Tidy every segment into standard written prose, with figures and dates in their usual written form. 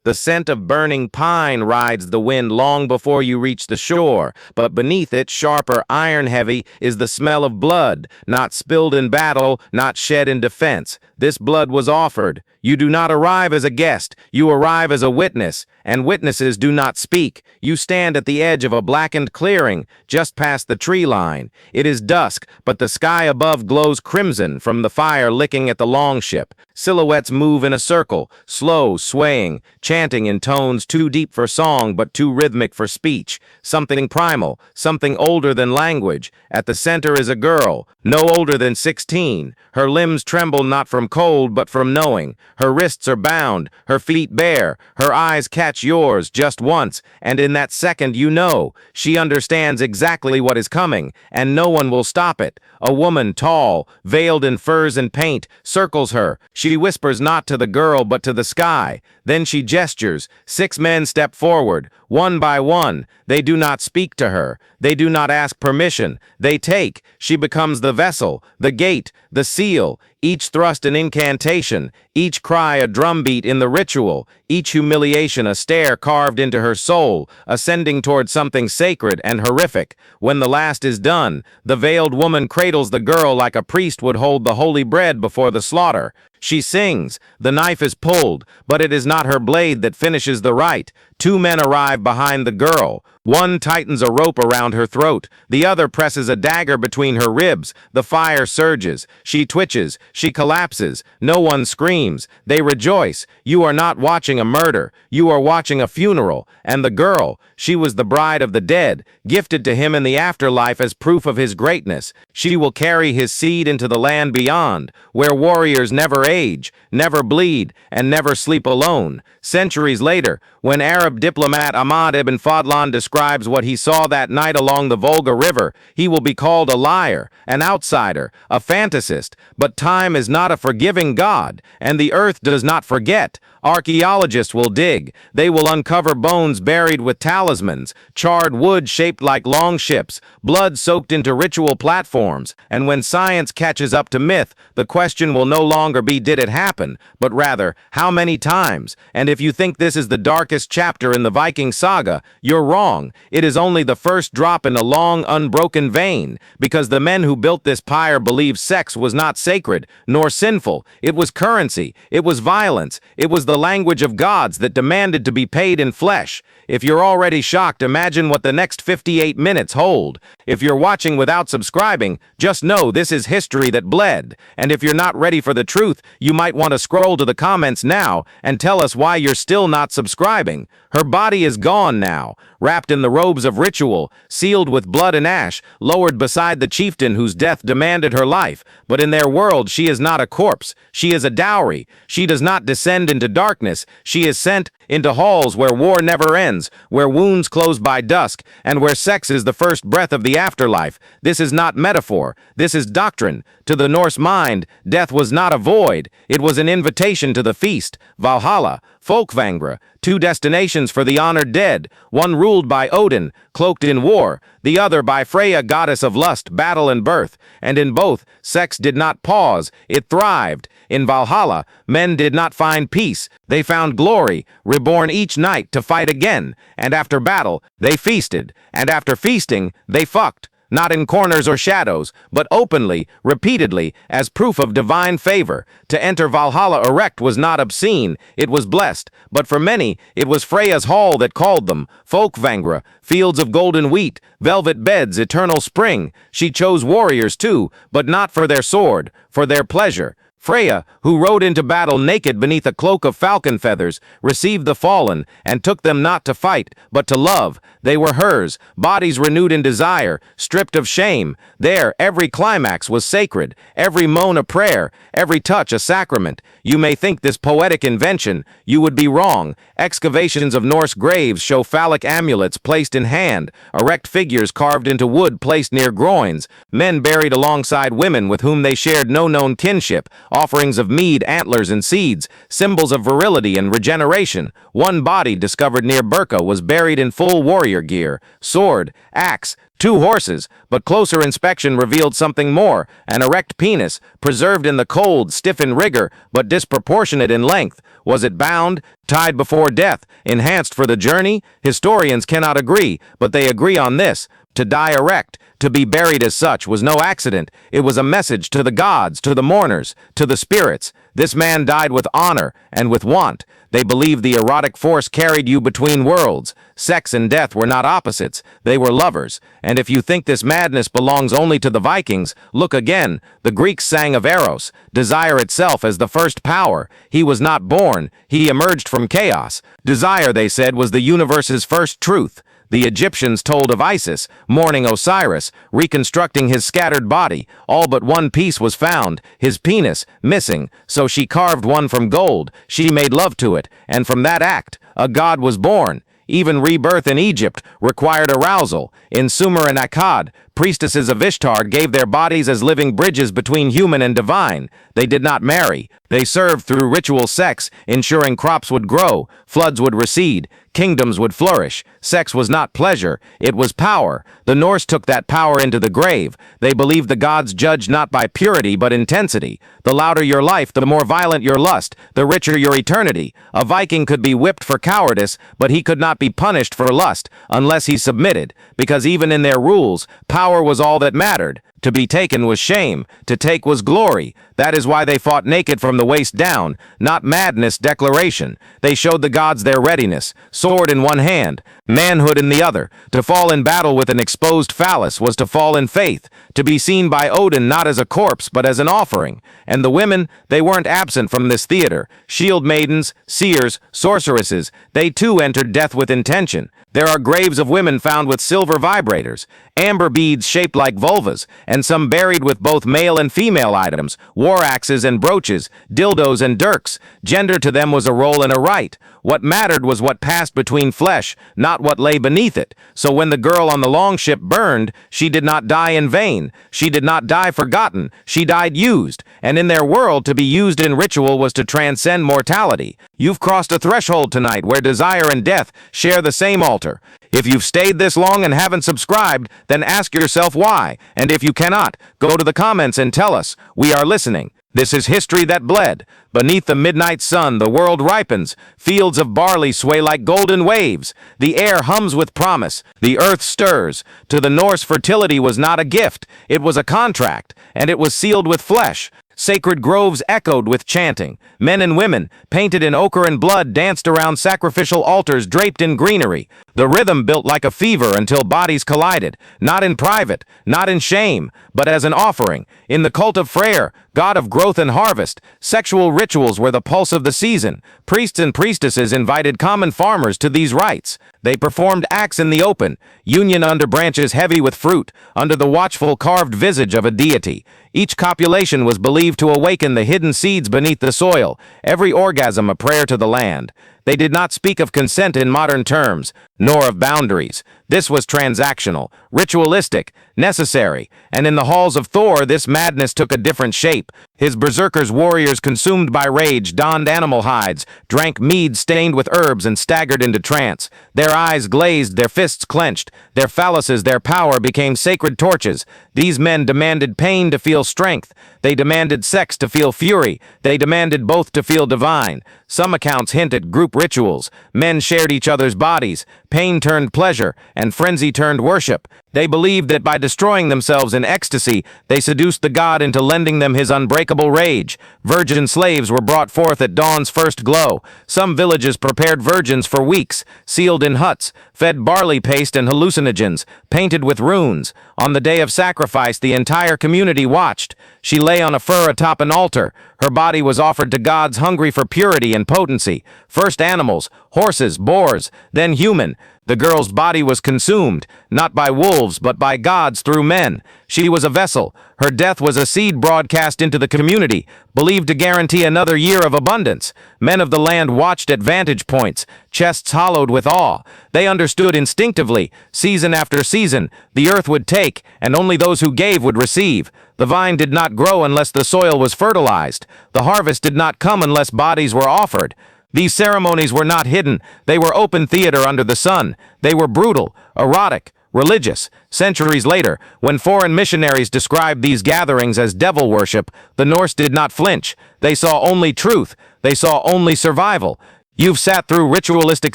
The scent of burning pine rides the wind long before you reach the shore, but beneath it, sharper iron-heavy, is the smell of blood, not spilled in battle, not shed in defense. This blood was offered. You do not arrive as a guest, you arrive as a witness, and witnesses do not speak. You stand at the edge of a blackened clearing, just past the tree line. It is dusk, but the sky above glows crimson from the fire licking at the longship. Silhouettes move in a circle, slow, swaying, chanting in tones too deep for song but too rhythmic for speech. Something primal, something older than language. At the center is a girl, no older than 16. Her limbs tremble not from cold but from knowing. Her wrists are bound, her feet bare, her eyes catch yours just once, and in that second you know. She understands exactly what is coming, and no one will stop it. A woman, tall, veiled in furs and paint, circles her. She whispers not to the girl but to the sky. Then she gestures. 6 men step forward, one by one. They do not speak to her. They do not ask permission. They take. She becomes the vessel, the gate, the seal. Each thrust an incantation, each cry a drumbeat in the ritual, each humiliation a stare carved into her soul, ascending toward something sacred and horrific. When the last is done, the veiled woman cradles the girl like a priest would hold the holy bread before the slaughter. She sings. The knife is pulled, but it is not her blade that finishes the rite. 2 men arrive behind the girl. One tightens a rope around her throat. The other presses a dagger between her ribs. The fire surges. She twitches. She collapses. No one screams. They rejoice. You are not watching a murder. You are watching a funeral. And the girl, she was the bride of the dead, gifted to him in the afterlife as proof of his greatness. She will carry his seed into the land beyond, where warriors never age, never bleed, and never sleep alone. Centuries later, when Arab diplomat Ahmad ibn Fadlan describes what he saw that night along the Volga River, he will be called a liar, an outsider, a fantasist. But time is not a forgiving God, and the earth does not forget. Archaeologists will dig. They will uncover bones buried with talismans, charred wood shaped like long ships, blood soaked into ritual platforms. And when science catches up to myth, the question will no longer be did it happen, but rather, how many times? And if you think this is the darkest chapter in the Viking saga, you're wrong. It is only the first drop in a long, unbroken vein, because the men who built this pyre believed sex was not sacred, nor sinful. It was currency. It was violence. It was the language of gods that demanded to be paid in flesh. If you're already shocked, imagine what the next 58 minutes hold. If you're watching without subscribing, just know this is history that bled. And if you're not ready for the truth, you might want to scroll to the comments now and tell us why you're still not subscribing. Her body is gone now, wrapped in the robes of ritual, sealed with blood and ash, lowered beside the chieftain whose death demanded her life. But in their world, she is not a corpse. She is a dowry. She does not descend into darkness. She is sent into halls where war never ends, where wounds close by dusk, and where sex is the first breath of the afterlife. This is not metaphor. This is doctrine. To the Norse mind, death was not a void. It was an invitation to the feast. Valhalla, Folkvangra, 2 destinations for the honored dead, one ruled by Odin, cloaked in war, the other by Freya, goddess of lust, battle, and birth. And in both, sex did not pause, it thrived. In Valhalla, men did not find peace, they found glory, reborn each night to fight again. And after battle, they feasted, and after feasting, they fucked. Not in corners or shadows, but openly, repeatedly, as proof of divine favor. To enter Valhalla erect was not obscene, it was blessed. But for many, it was Freya's hall that called them. Folkvangra, fields of golden wheat, velvet beds, eternal spring. She chose warriors too, but not for their sword, for their pleasure. Freya, who rode into battle naked beneath a cloak of falcon feathers, received the fallen, and took them not to fight, but to love. They were hers, bodies renewed in desire, stripped of shame. There, every climax was sacred, every moan a prayer, every touch a sacrament. You may think this poetic invention. You would be wrong. Excavations of Norse graves show phallic amulets placed in hand, erect figures carved into wood placed near groins, men buried alongside women with whom they shared no known kinship. offerings of mead, antlers, and seeds, symbols of virility and regeneration. One body discovered near Burka was buried in full warrior gear, sword, axe, 2 horses, but closer inspection revealed something more, an erect penis, preserved in the cold, stiff in rigor, but disproportionate in length. Was it bound, tied before death, enhanced for the journey? Historians cannot agree, but they agree on this. To die erect, to be buried as such, was no accident. It was a message to the gods, to the mourners, to the spirits. This man died with honor and with want. They believed the erotic force carried you between worlds. Sex and death were not opposites, they were lovers. And if you think this madness belongs only to the Vikings, look again. The Greeks sang of Eros, desire itself as the first power. He was not born, he emerged from chaos. Desire, they said, was the universe's first truth. The Egyptians told of Isis, mourning Osiris, reconstructing his scattered body. All but one piece was found, his penis, missing. So she carved one from gold. She made love to it, and from that act, a god was born. Even rebirth in Egypt required arousal. In Sumer and Akkad, priestesses of Ishtar gave their bodies as living bridges between human and divine. They did not marry. They served through ritual sex, ensuring crops would grow, floods would recede, kingdoms would flourish. Sex was not pleasure, it was power. The Norse took that power into the grave. They believed the gods judged not by purity but intensity. The louder your life, the more violent your lust, the richer your eternity. A Viking could be whipped for cowardice, but he could not be punished for lust unless he submitted, because even in their rules, power was all that mattered. To be taken was shame, to take was glory. That is why they fought naked from the waist down, not madness declaration. They showed the gods their readiness, sword in one hand, manhood in the other. To fall in battle with an exposed phallus was to fall in faith, to be seen by Odin not as a corpse but as an offering. And the women, they weren't absent from this theater. Shield maidens, seers, sorceresses, they too entered death with intention. There are graves of women found with silver vibrators, amber beads shaped like vulvas, and some buried with both male and female items, war axes and brooches, dildos and dirks. Gender to them was a role and a right. What mattered was what passed between flesh, not what lay beneath it. So when the girl on the longship burned, she did not die in vain. She did not die forgotten. She died used. And in their world, to be used in ritual was to transcend mortality. You've crossed a threshold tonight where desire and death share the same altar. If you've stayed this long and haven't subscribed, then ask yourself why. And if you cannot, go to the comments and tell us. We are listening. This is history that bled. Beneath the midnight sun, the world ripens. Fields of barley sway like golden waves. The air hums with promise. The earth stirs. To the Norse, fertility was not a gift. It was a contract, and it was sealed with flesh. Sacred groves echoed with chanting. Men and women, painted in ochre and blood, danced around sacrificial altars draped in greenery. The rhythm built like a fever until bodies collided, not in private, not in shame, but as an offering. In the cult of Freyr, god of growth and harvest, sexual rituals were the pulse of the season. Priests and priestesses invited common farmers to these rites. They performed acts in the open, union under branches heavy with fruit, under the watchful carved visage of a deity. Each copulation was believed to awaken the hidden seeds beneath the soil, every orgasm a prayer to the land. They did not speak of consent in modern terms, nor of boundaries. This was transactional, ritualistic, necessary, and in the halls of Thor this madness took a different shape. His berserkers warriors consumed by rage donned animal hides, drank mead stained with herbs and staggered into trance. Their eyes glazed, their fists clenched, their phalluses, their power became sacred torches. These men demanded pain to feel strength. They demanded sex to feel fury. They demanded both to feel divine. Some accounts hint at group rituals. Men shared each other's bodies. Pain turned pleasure, and frenzy turned worship. They believed that by destroying themselves in ecstasy, they seduced the god into lending them his unbreakable rage. Virgin slaves were brought forth at dawn's first glow. Some villages prepared virgins for weeks, sealed in huts, fed barley paste and hallucinogens, painted with runes. On the day of sacrifice, the entire community watched. She lay on a fur atop an altar. Her body was offered to gods hungry for purity and potency. First animals, horses, boars, then human. The girl's body was consumed, not by wolves, but by gods through men. She was a vessel. Her death was a seed broadcast into the community, believed to guarantee another year of abundance. Men of the land watched at vantage points, chests hollowed with awe. They understood instinctively, season after season, the earth would take, and only those who gave would receive. The vine did not grow unless the soil was fertilized. The harvest did not come unless bodies were offered. These ceremonies were not hidden. They were open theater under the sun. They were brutal, erotic, religious. Centuries later, when foreign missionaries described these gatherings as devil worship, the Norse did not flinch. They saw only truth. They saw only survival. You've sat through ritualistic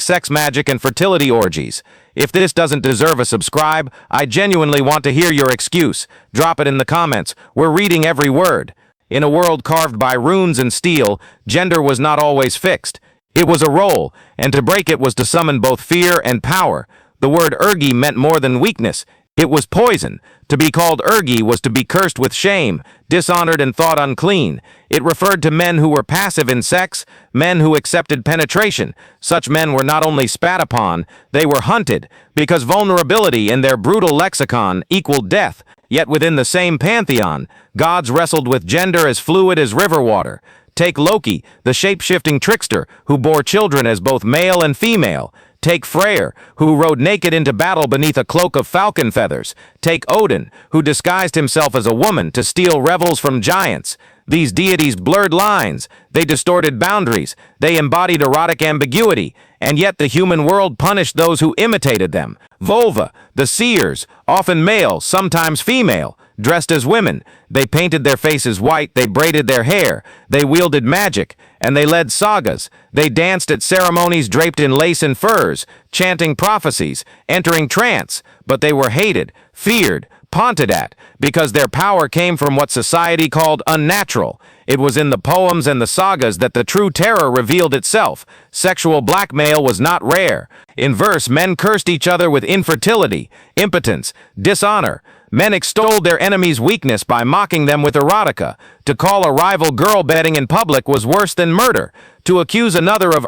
sex magic and fertility orgies. If this doesn't deserve a subscribe, I genuinely want to hear your excuse. Drop it in the comments. We're reading every word. In a world carved by runes and steel, gender was not always fixed. It was a role, and to break it was to summon both fear and power. The word ergi meant more than weakness. It was poison. To be called ergi was to be cursed with shame, dishonored and thought unclean. It referred to men who were passive in sex, men who accepted penetration. Such men were not only spat upon, they were hunted, because vulnerability in their brutal lexicon equaled death. Yet within the same pantheon, gods wrestled with gender as fluid as river water. Take Loki, the shape-shifting trickster, who bore children as both male and female. Take Freyr, who rode naked into battle beneath a cloak of falcon feathers. Take Odin, who disguised himself as a woman to steal revels from giants. These deities blurred lines, they distorted boundaries, they embodied erotic ambiguity, and yet the human world punished those who imitated them. Volva, the seers, often male, sometimes female, dressed as women. They painted their faces white, they braided their hair, they wielded magic, and they led sagas. They danced at ceremonies draped in lace and furs, chanting prophecies, entering trance, but they were hated, feared, taunted at, because their power came from what society called unnatural. It was in the poems and the sagas that the true terror revealed itself. Sexual blackmail was not rare. In verse, men cursed each other with infertility, impotence, dishonor. Men extolled their enemy's weakness by mocking them with erotica. To call a rival girl bedding in public was worse than murder. To accuse another of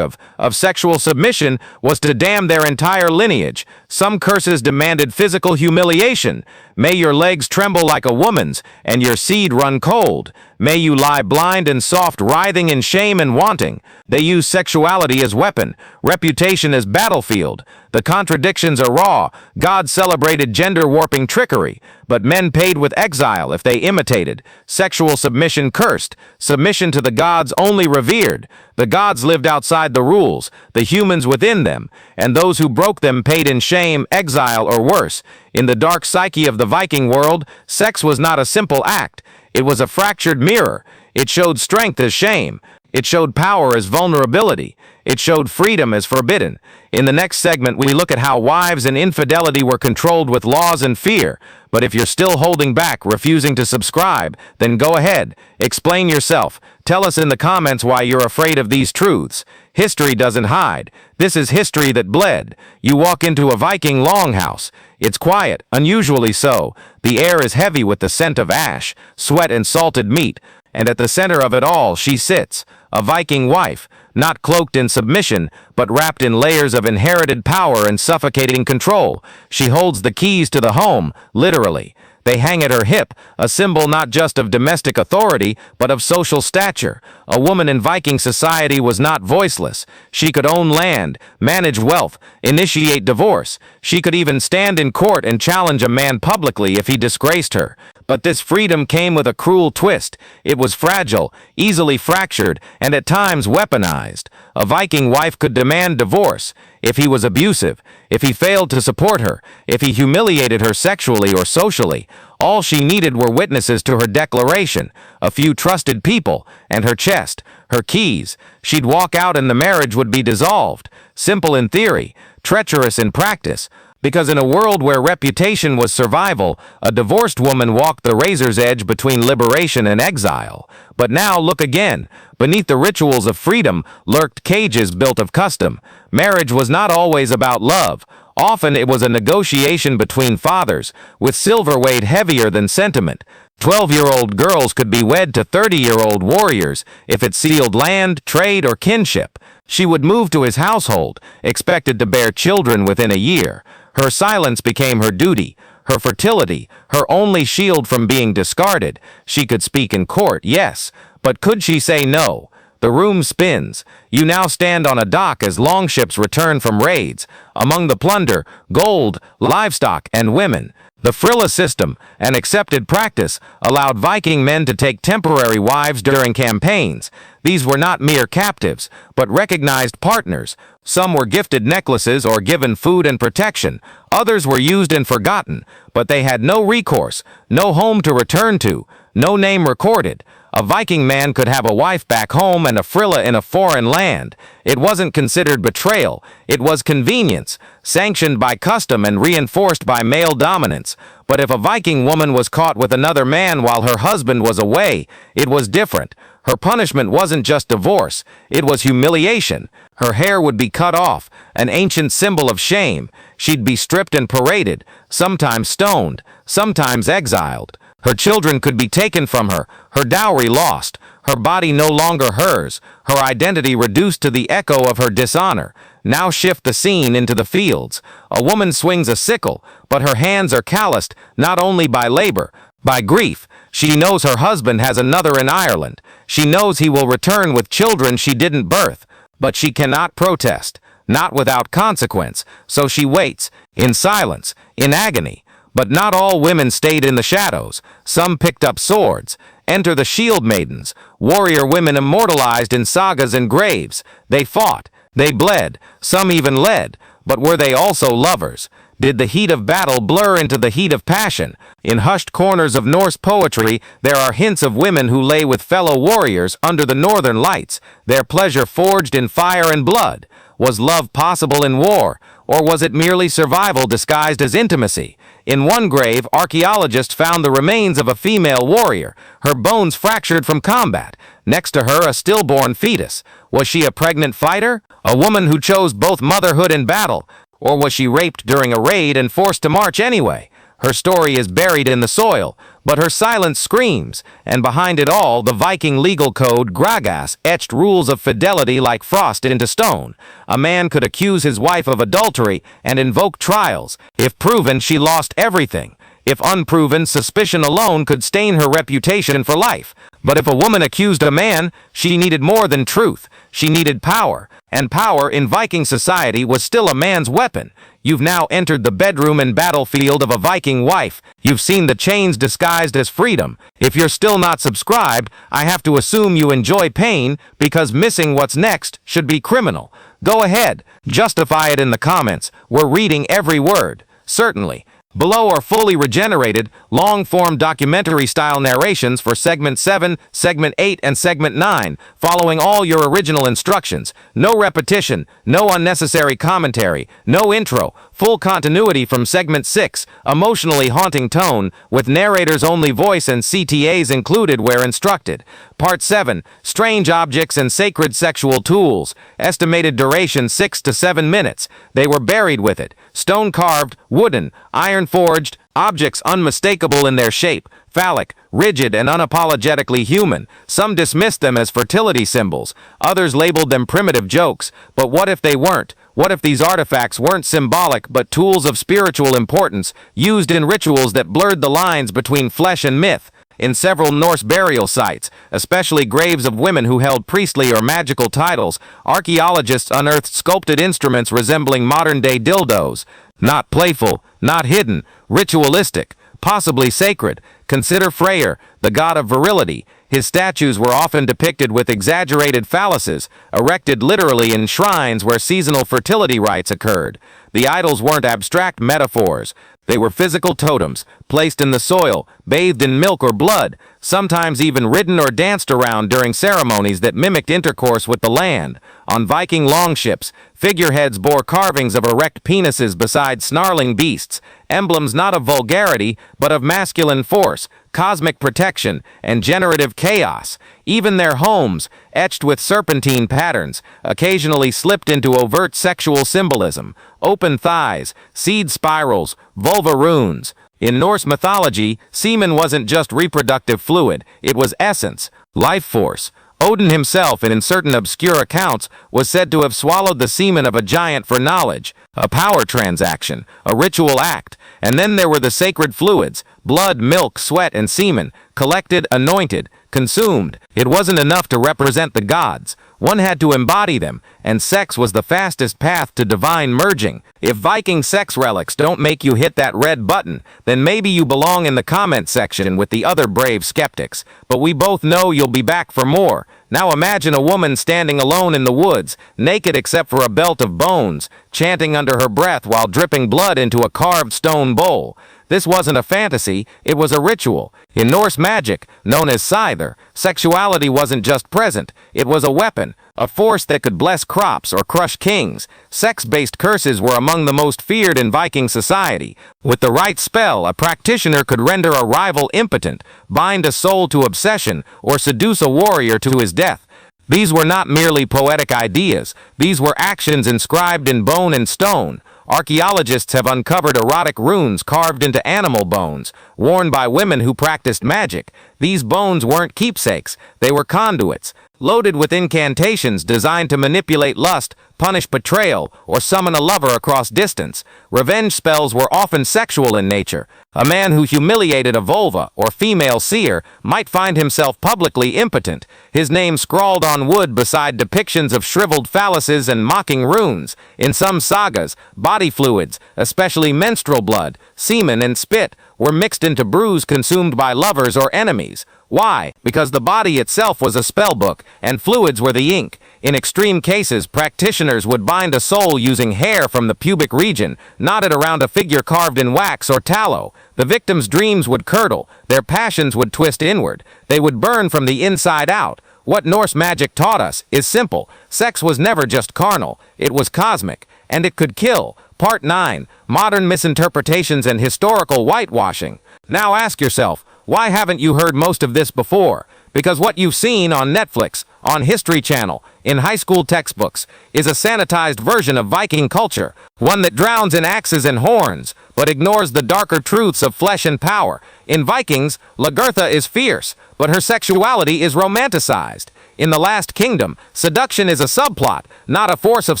of sexual submission, was to damn their entire lineage. Some curses demanded physical humiliation. May your legs tremble like a woman's, and your seed run cold. May you lie blind and soft, writhing in shame and wanting. They use sexuality as weapon, reputation as battlefield. The contradictions are raw. God celebrated gender-warping trickery, but men paid with exile if they imitated. Sexual submission cursed, submission to the gods only revered. The gods lived outside the rules, the humans within them, and those who broke them paid in shame, exile, or worse. In the dark psyche of the Viking world, sex was not a simple act. It was a fractured mirror. It showed strength as shame. It showed power as vulnerability. It showed freedom as forbidden. In the next segment, we look at how wives and infidelity were controlled with laws and fear. But if you're still holding back, refusing to subscribe, then go ahead. Explain yourself. Tell us in the comments why you're afraid of these truths. History doesn't hide. This is history that bled. You walk into a Viking longhouse. It's quiet, unusually so. The air is heavy with the scent of ash, sweat, and salted meat. And at the center of it all, she sits, a Viking wife, not cloaked in submission, but wrapped in layers of inherited power and suffocating control. She holds the keys to the home, literally. They hang at her hip, a symbol not just of domestic authority, but of social stature. A woman in Viking society was not voiceless. She could own land, manage wealth, initiate divorce. She could even stand in court and challenge a man publicly if he disgraced her. But this freedom came with a cruel twist. It was fragile, easily fractured, and at times weaponized. A Viking wife could demand divorce if he was abusive, if he failed to support her, if he humiliated her sexually or socially. All she needed were witnesses to her declaration, a few trusted people, and her chest, her keys. She'd walk out and the marriage would be dissolved. Simple in theory, treacherous in practice. Because in a world where reputation was survival, a divorced woman walked the razor's edge between liberation and exile. But now look again. Beneath the rituals of freedom lurked cages built of custom. Marriage was not always about love. Often it was a negotiation between fathers, with silver weighed heavier than sentiment. 12-year-old girls could be wed to 30-year-old warriors if it sealed land, trade, or kinship. She would move to his household, expected to bear children within a year. Her silence became her duty, her fertility, her only shield from being discarded. She could speak in court, yes, but could she say no? The room spins. You now stand on a dock as longships return from raids. Among the plunder, gold, livestock, and women. The frilla system, an accepted practice, allowed Viking men to take temporary wives during campaigns. These were not mere captives, but recognized partners. Some were gifted necklaces or given food and protection. Others were used and forgotten, but they had no recourse, no home to return to, no name recorded. A Viking man could have a wife back home and a frilla in a foreign land. It wasn't considered betrayal. It was convenience, sanctioned by custom and reinforced by male dominance. But if a Viking woman was caught with another man while her husband was away, it was different. Her punishment wasn't just divorce, it was humiliation. Her hair would be cut off, an ancient symbol of shame. She'd be stripped and paraded, sometimes stoned, sometimes exiled. Her children could be taken from her, her dowry lost, her body no longer hers, her identity reduced to the echo of her dishonor. Now shift the scene into the fields. A woman swings a sickle, but her hands are calloused not only by labor, by grief. She knows her husband has another in Ireland. She knows he will return with children she didn't birth, but she cannot protest, not without consequence, so she waits, in silence, in agony. But not all women stayed in the shadows. Some picked up swords. Enter the shield maidens, warrior women immortalized in sagas and graves. They fought. They bled. Some even led. But were they also lovers? Did the heat of battle blur into the heat of passion? In hushed corners of Norse poetry, there are hints of women who lay with fellow warriors under the northern lights, their pleasure forged in fire and blood. Was love possible in war, or was it merely survival disguised as intimacy? In one grave, archaeologists found the remains of a female warrior, her bones fractured from combat. Next to her, a stillborn fetus. Was she a pregnant fighter? A woman who chose both motherhood and battle? Or was she raped during a raid and forced to march anyway? Her story is buried in the soil, but her silence screams, and behind it all, the Viking legal code Gragas etched rules of fidelity like frost into stone. A man could accuse his wife of adultery and invoke trials. If proven, she lost everything. If unproven, suspicion alone could stain her reputation for life. But if a woman accused a man, she needed more than truth. She needed power. And power in Viking society was still a man's weapon. You've now entered the bedroom and battlefield of a Viking wife. You've seen the chains disguised as freedom. If you're still not subscribed, I have to assume you enjoy pain, because missing what's next should be criminal. Go ahead, justify it in the comments. We're reading every word. Certainly. Below are fully regenerated, long-form documentary-style narrations for Segment 7, Segment 8, and Segment 9, following all your original instructions. No repetition, no unnecessary commentary, no intro, full continuity from Segment 6, emotionally haunting tone, with narrator's only voice and CTAs included where instructed. Part 7, Strange Objects and Sacred Sexual Tools, estimated duration 6 to 7 minutes. They were buried with it. Stone-carved, wooden, iron-forged, objects unmistakable in their shape, phallic, rigid, and unapologetically human. Some dismissed them as fertility symbols. Others labeled them primitive jokes. But what if they weren't? What if these artifacts weren't symbolic but tools of spiritual importance, used in rituals that blurred the lines between flesh and myth? In several Norse burial sites, especially graves of women who held priestly or magical titles, archaeologists unearthed sculpted instruments resembling modern-day dildos. Not playful, not hidden, ritualistic, possibly sacred. Consider Freyr, the god of virility. His statues were often depicted with exaggerated phalluses, erected literally in shrines where seasonal fertility rites occurred. The idols weren't abstract metaphors. They were physical totems, placed in the soil, bathed in milk or blood, sometimes even ridden or danced around during ceremonies that mimicked intercourse with the land. On Viking longships, figureheads bore carvings of erect penises beside snarling beasts, emblems not of vulgarity, but of masculine force, cosmic protection, and generative chaos. Even their homes, etched with serpentine patterns, occasionally slipped into overt sexual symbolism. Open thighs, seed spirals, vulva runes. In Norse mythology, semen wasn't just reproductive fluid, it was essence, life force. Odin himself, and in certain obscure accounts, was said to have swallowed the semen of a giant for knowledge, a power transaction, a ritual act. And then there were the sacred fluids, blood, milk, sweat, and semen, collected, anointed, consumed. It wasn't enough to represent the gods. One had to embody them, and sex was the fastest path to divine merging. If Viking sex relics don't make you hit that red button, then maybe you belong in the comment section with the other brave skeptics. But we both know you'll be back for more. Now imagine a woman standing alone in the woods, naked except for a belt of bones, chanting under her breath while dripping blood into a carved stone bowl. This wasn't a fantasy, it was a ritual. In Norse magic, known as scyther, sexuality wasn't just present, it was a weapon, a force that could bless crops or crush kings. Sex-based curses were among the most feared in Viking society. With the right spell, a practitioner could render a rival impotent, bind a soul to obsession, or seduce a warrior to his death. These were not merely poetic ideas, these were actions inscribed in bone and stone. Archaeologists have uncovered erotic runes carved into animal bones, worn by women who practiced magic. These bones weren't keepsakes, they were conduits, loaded with incantations designed to manipulate lust, punish betrayal, or summon a lover across distance. Revenge spells were often sexual in nature. A man who humiliated a vulva or female seer might find himself publicly impotent, his name scrawled on wood beside depictions of shriveled phalluses and mocking runes. In some sagas, body fluids, especially menstrual blood, semen, and spit, were mixed into brews consumed by lovers or enemies. Why? Because the body itself was a spellbook, and fluids were the ink. In extreme cases, practitioners would bind a soul using hair from the pubic region, knotted around a figure carved in wax or tallow. The victim's dreams would curdle, their passions would twist inward, they would burn from the inside out. What Norse magic taught us is simple. Sex was never just carnal, it was cosmic, and it could kill. Part 9. Modern Misinterpretations and Historical Whitewashing. Now ask yourself, why haven't you heard most of this before? Because what you've seen on Netflix, on History Channel, in high school textbooks, is a sanitized version of Viking culture, one that drowns in axes and horns, but ignores the darker truths of flesh and power. In Vikings, Lagertha is fierce, but her sexuality is romanticized. In The Last Kingdom, seduction is a subplot, not a force of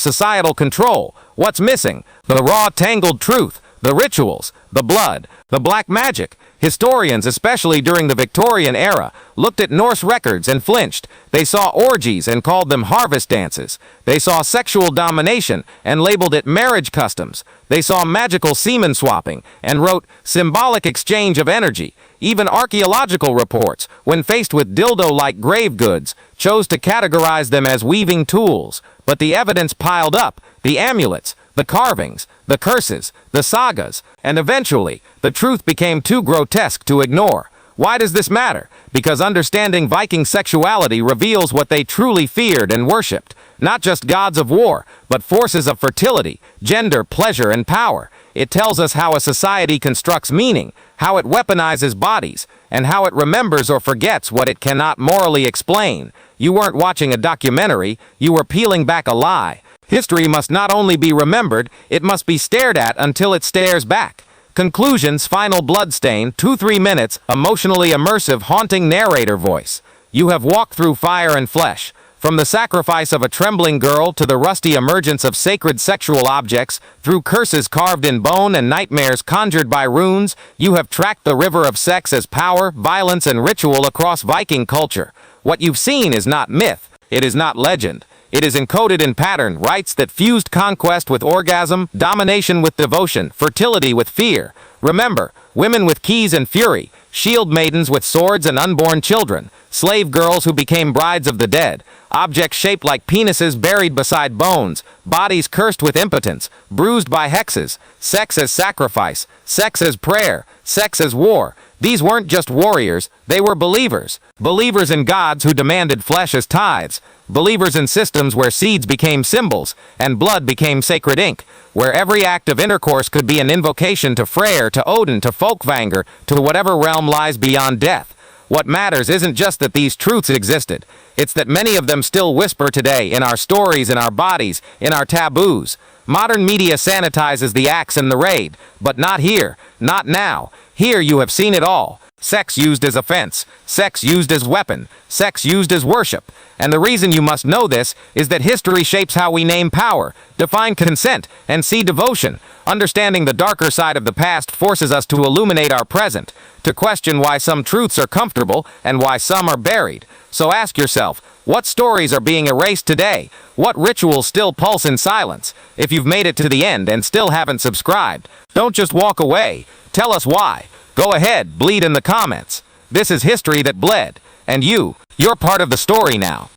societal control. What's missing? The raw, tangled truth, the rituals, the blood, the black magic. Historians, especially during the Victorian era, looked at Norse records and flinched. They saw orgies and called them harvest dances. They saw sexual domination and labeled it marriage customs. They saw magical semen swapping and wrote symbolic exchange of energy. Even archaeological reports, when faced with dildo-like grave goods, chose to categorize them as weaving tools. But the evidence piled up, the amulets, the carvings, the curses, the sagas, and eventually, the truth became too grotesque to ignore. Why does this matter? Because understanding Viking sexuality reveals what they truly feared and worshipped. Not just gods of war, but forces of fertility, gender, pleasure, and power. It tells us how a society constructs meaning, how it weaponizes bodies, and how it remembers or forgets what it cannot morally explain. You weren't watching a documentary, you were peeling back a lie. History must not only be remembered, it must be stared at until it stares back. Conclusions, final bloodstain, 2-3 minutes, emotionally immersive, haunting narrator voice. You have walked through fire and flesh. From the sacrifice of a trembling girl to the rusty emergence of sacred sexual objects, through curses carved in bone and nightmares conjured by runes, you have tracked the river of sex as power, violence, and ritual across Viking culture. What you've seen is not myth, it is not legend. It is encoded in pattern, rites that fused conquest with orgasm, domination with devotion, fertility with fear. Remember, women with keys and fury, shield maidens with swords and unborn children, slave girls who became brides of the dead, objects shaped like penises buried beside bones, bodies cursed with impotence, bruised by hexes, sex as sacrifice, sex as prayer, sex as war. These weren't just warriors, they were believers. Believers in gods who demanded flesh as tithes. Believers in systems where seeds became symbols, and blood became sacred ink. Where every act of intercourse could be an invocation to Freyr, to Odin, to Folkvanger, to whatever realm lies beyond death. What matters isn't just that these truths existed. It's that many of them still whisper today in our stories, in our bodies, in our taboos. Modern media sanitizes the axe and the raid, but not here, not now. Here you have seen it all. Sex used as offense, sex used as weapon, sex used as worship. And the reason you must know this is that history shapes how we name power, define consent, and see devotion. Understanding the darker side of the past forces us to illuminate our present, to question why some truths are comfortable and why some are buried. So ask yourself, what stories are being erased today? What rituals still pulse in silence? If you've made it to the end and still haven't subscribed, don't just walk away. Tell us why. Go ahead, bleed in the comments. This is history that bled. And you're part of the story now.